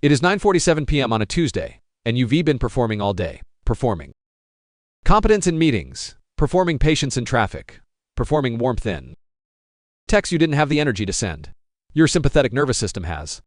It is 9:47 p.m. on a Tuesday, and you've been performing all day. Performing competence in meetings, performing patience in traffic, performing warmth in texts you didn't have the energy to send. Your sympathetic nervous system has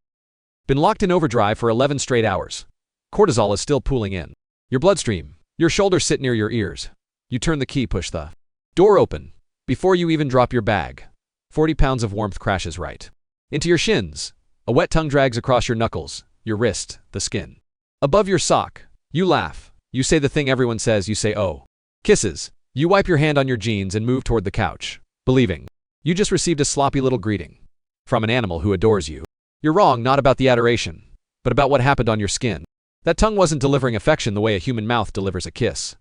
been locked in overdrive for 11 straight hours. Cortisol is still pooling in your bloodstream. Your shoulders sit near your ears. You turn the key, push the door open. Before you even drop your bag, 40 pounds of warmth crashes right into your shins. A wet tongue drags across your knuckles, your wrist, the skin above your sock. You laugh. You say the thing everyone says. You say, "Oh." Kisses. You wipe your hand on your jeans and move toward the couch, believing you just received a sloppy little greeting from an animal who adores you. You're wrong, not about the adoration, but about what happened on your skin. That tongue wasn't delivering affection the way a human mouth delivers a kiss.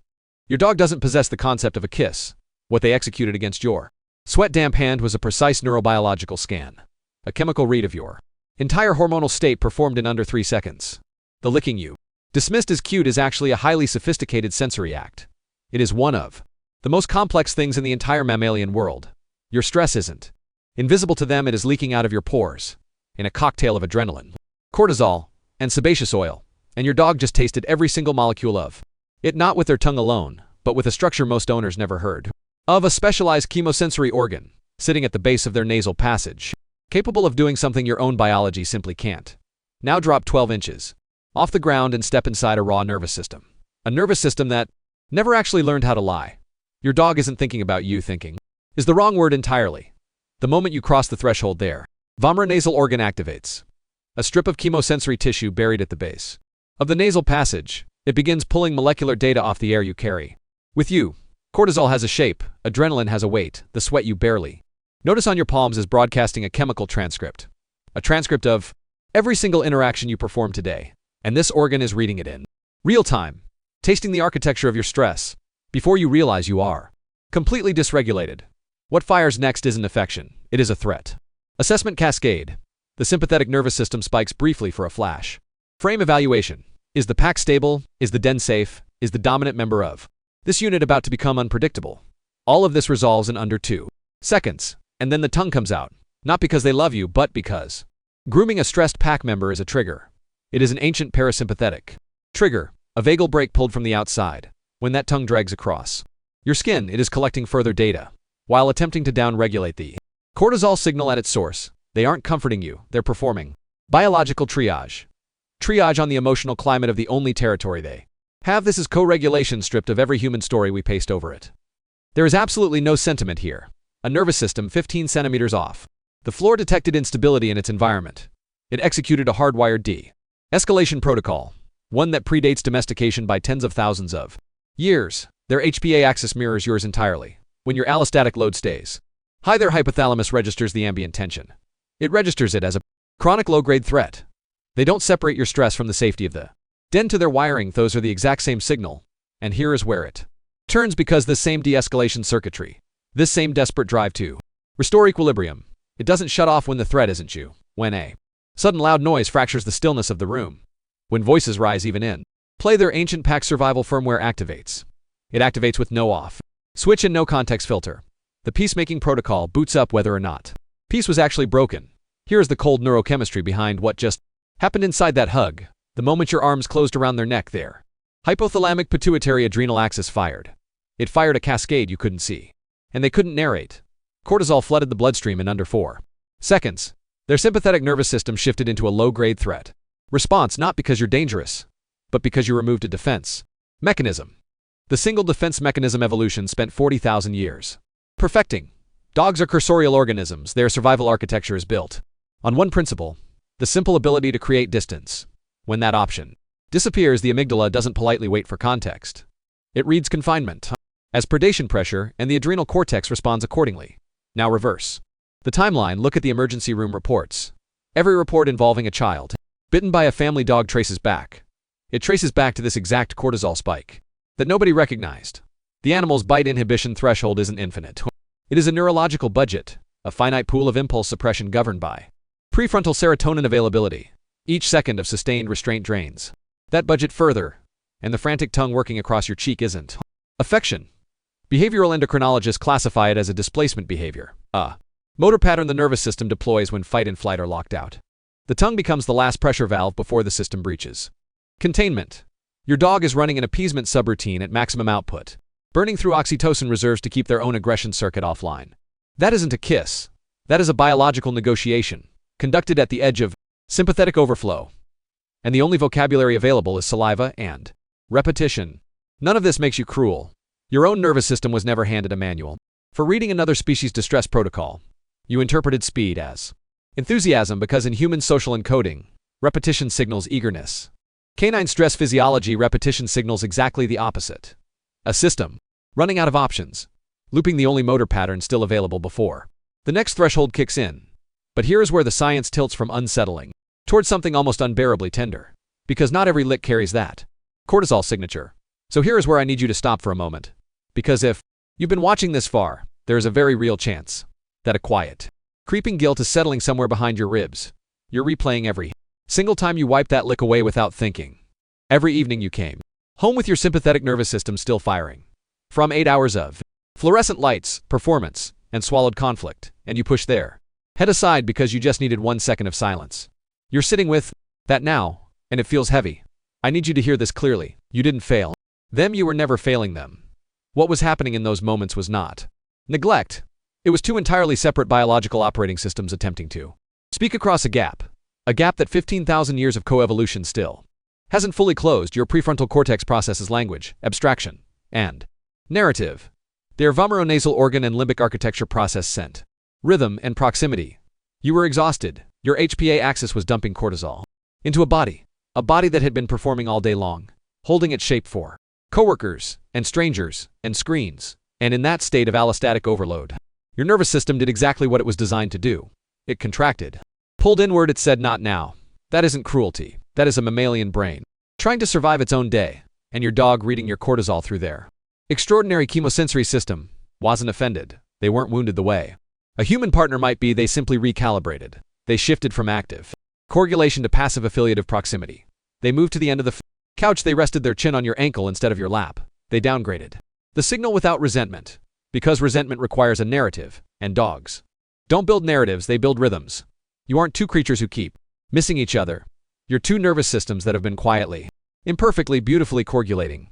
Your dog doesn't possess the concept of a kiss. What they executed against your sweat-damp hand was a precise neurobiological scan, a chemical read of your entire hormonal state performed in under 3 seconds. The licking you dismissed as cute is actually a highly sophisticated sensory act. It is one of the most complex things in the entire mammalian world. Your stress isn't invisible to them. It is leaking out of your pores in a cocktail of adrenaline, cortisol, and sebaceous oil, and your dog just tasted every single molecule of it, not with their tongue alone, but with a structure most owners never heard of, a specialized chemosensory organ sitting at the base of their nasal passage, capable of doing something your own biology simply can't. Now drop 12 inches off the ground and step inside a raw nervous system. A nervous system that never actually learned how to lie. Your dog isn't thinking about you. Thinking is the wrong word entirely. The moment you cross the threshold there, vomeronasal organ activates. A strip of chemosensory tissue buried at the base of the nasal passage. It begins pulling molecular data off the air you carry with you. Cortisol has a shape, adrenaline has a weight, the sweat you barely notice on your palms is broadcasting a chemical transcript. A transcript of every single interaction you perform today. And this organ is reading it in real time, tasting the architecture of your stress before you realize you are completely dysregulated. What fires next isn't affection, it is a threat. Assessment cascade. The sympathetic nervous system spikes briefly for a flash. Frame evaluation. Is the pack stable? Is the den safe? Is the dominant member of this unit about to become unpredictable? All of this resolves in under 2 seconds, and then the tongue comes out, not because they love you, but because grooming a stressed pack member is a trigger. It is an ancient parasympathetic trigger, a vagal brake pulled from the outside. When that tongue drags across your skin, it is collecting further data, while attempting to down-regulate the cortisol signal at its source. They aren't comforting you, they're performing biological triage. Triage on the emotional climate of the only territory they have. This is co-regulation stripped of every human story we paste over it. There is absolutely no sentiment here. A nervous system 15 centimeters off. The floor detected instability in its environment. It executed a hardwired de-escalation protocol, one that predates domestication by tens of thousands of years. Their HPA axis mirrors yours entirely. When your allostatic load stays high, their hypothalamus registers the ambient tension. It registers it as a chronic low-grade threat. They don't separate your stress from the safety of the den to their wiring. Those are the exact same signal, and here is where it turns, because this same de-escalation circuitry, this same desperate drive to restore equilibrium, it doesn't shut off when the threat isn't you. When a sudden loud noise fractures the stillness of the room, when voices rise even in play, their ancient pack survival firmware activates. It activates with no off switch and no context filter. The peacemaking protocol boots up whether or not peace was actually broken. Here is the cold neurochemistry behind what just happened inside that hug. The moment your arms closed around their neck, their hypothalamic pituitary adrenal axis fired. It fired a cascade you couldn't see, and they couldn't narrate. Cortisol flooded the bloodstream in under 4 seconds. Their sympathetic nervous system shifted into a low-grade threat response, not because you're dangerous, but because you removed a defense mechanism. The single defense mechanism evolution spent 40,000 years perfecting. Dogs are cursorial organisms. Their survival architecture is built on one principle: the simple ability to create distance. When that option disappears, the amygdala doesn't politely wait for context. It reads confinement as predation pressure, and the adrenal cortex responds accordingly. Now reverse the timeline. Look at the emergency room reports. Every report involving a child bitten by a family dog traces back. It traces back to this exact cortisol spike that nobody recognized. The animal's bite inhibition threshold isn't infinite. It is a neurological budget, a finite pool of impulse suppression governed by prefrontal serotonin availability. Each second of sustained restraint drains that budget further, and the frantic tongue working across your cheek isn't affection. Behavioral endocrinologists classify it as a displacement behavior, a motor pattern the nervous system deploys when fight and flight are locked out. The The tongue becomes the last pressure valve before the system breaches. Containment. Your dog is running an appeasement subroutine at maximum output, burning through oxytocin reserves to keep their own aggression circuit offline. That isn't a kiss. That is a biological negotiation, conducted at the edge of sympathetic overflow. And the only vocabulary available is saliva and repetition. None of this makes you cruel. Your own nervous system was never handed a manual for reading another species' distress protocol. You interpreted speed as enthusiasm because in human social encoding, repetition signals eagerness. Canine stress physiology, repetition signals exactly the opposite. A system running out of options, looping the only motor pattern still available before the next threshold kicks in. But here is where the science tilts from unsettling towards something almost unbearably tender, because not every lick carries that cortisol signature. So here is where I need you to stop for a moment, because if you've been watching this far, there is a very real chance that a quiet, creeping guilt is settling somewhere behind your ribs. You're replaying every single time you wiped that lick away without thinking. Every evening you came home with your sympathetic nervous system still firing from 8 hours of fluorescent lights, performance, and swallowed conflict, and you push their head aside because you just needed 1 second of silence. You're sitting with that now, and it feels heavy. I need you to hear this clearly. You didn't fail them, you were never failing them. What was happening in those moments was not neglect. It was two entirely separate biological operating systems attempting to speak across a gap that 15,000 years of coevolution still hasn't fully closed. Your prefrontal cortex processes language, abstraction, and narrative. Their vomeronasal organ and limbic architecture process scent, rhythm, and proximity. You were exhausted. Your HPA axis was dumping cortisol into a body that had been performing all day long, holding its shape for coworkers and strangers and screens. And in that state of allostatic overload, your nervous system did exactly what it was designed to do. It contracted. Pulled inward, it said, not now. That isn't cruelty. That is a mammalian brain trying to survive its own day, and your dog reading your cortisol through their extraordinary chemosensory system wasn't offended. They weren't wounded the way a human partner might be. They simply recalibrated. They shifted from active correlation to passive affiliative proximity. They moved to the end of the couch. They rested their chin on your ankle instead of your lap. They downgraded the signal without resentment, because resentment requires a narrative, and dogs don't build narratives, they build rhythms. You aren't two creatures who keep missing each other. You're two nervous systems that have been quietly, imperfectly, beautifully co-regulating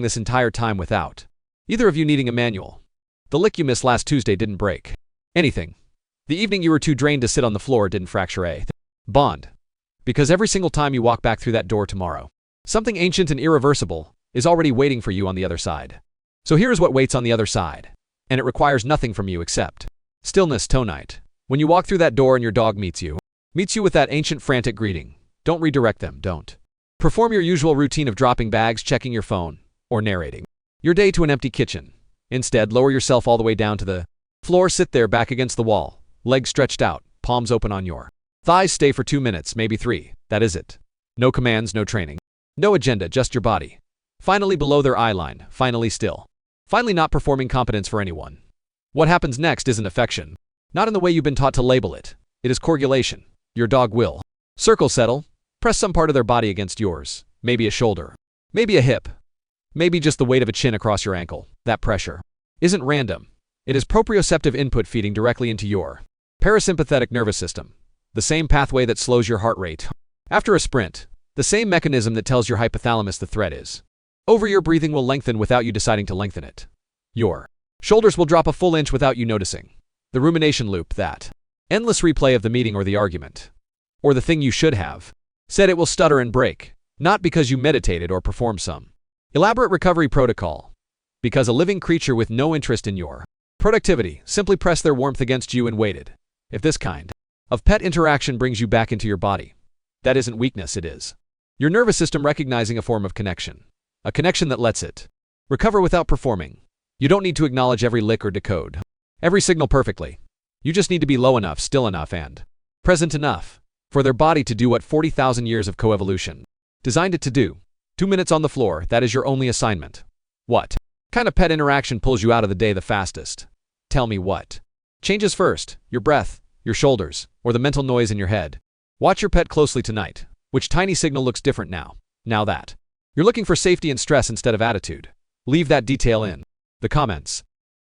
this entire time without either of you needing a manual. The lick you missed last Tuesday didn't break anything. The evening you were too drained to sit on the floor didn't fracture a bond. Because every single time you walk back through that door tomorrow, something ancient and irreversible is already waiting for you on the other side. So here is what waits on the other side, and it requires nothing from you except stillness tonight. When you walk through that door and your dog meets you with that ancient frantic greeting, don't redirect them, don't perform your usual routine of dropping bags, checking your phone, or narrating your day to an empty kitchen. Instead, lower yourself all the way down to the floor, sit there back against the wall, legs stretched out, palms open on your thighs, stay for 2 minutes, maybe 3, that is it. No commands, no training, no agenda, just your body. Finally below their eye line, finally still. Finally not performing competence for anyone. What happens next isn't affection. Not in the way you've been taught to label it. It is correlation. Your dog will circle settle, press some part of their body against yours. Maybe a shoulder. Maybe a hip. Maybe just the weight of a chin across your ankle. That pressure isn't random. It is proprioceptive input feeding directly into your parasympathetic nervous system. The same pathway that slows your heart rate after a sprint. The same mechanism that tells your hypothalamus the threat is over. Your breathing will lengthen without you deciding to lengthen it. Your shoulders will drop a full inch without you noticing. The rumination loop, that endless replay of the meeting or the argument, or the thing you should have said, it will stutter and break, not because you meditated or performed some elaborate recovery protocol, because a living creature with no interest in your productivity simply pressed their warmth against you and waited. If this kind of pet interaction brings you back into your body, that isn't weakness, it is your nervous system recognizing a form of connection. A connection that lets it recover without performing. You don't need to acknowledge every lick or decode every signal perfectly. You just need to be low enough, still enough, and present enough for their body to do what 40,000 years of coevolution designed it to do. 2 minutes on the floor, that is your only assignment. What kind of pet interaction pulls you out of the day the fastest? Tell me what changes first, your breath, your shoulders, or the mental noise in your head. Watch your pet closely tonight. Which tiny signal looks different now that you're looking for safety and stress instead of attitude? Leave that detail in the comments.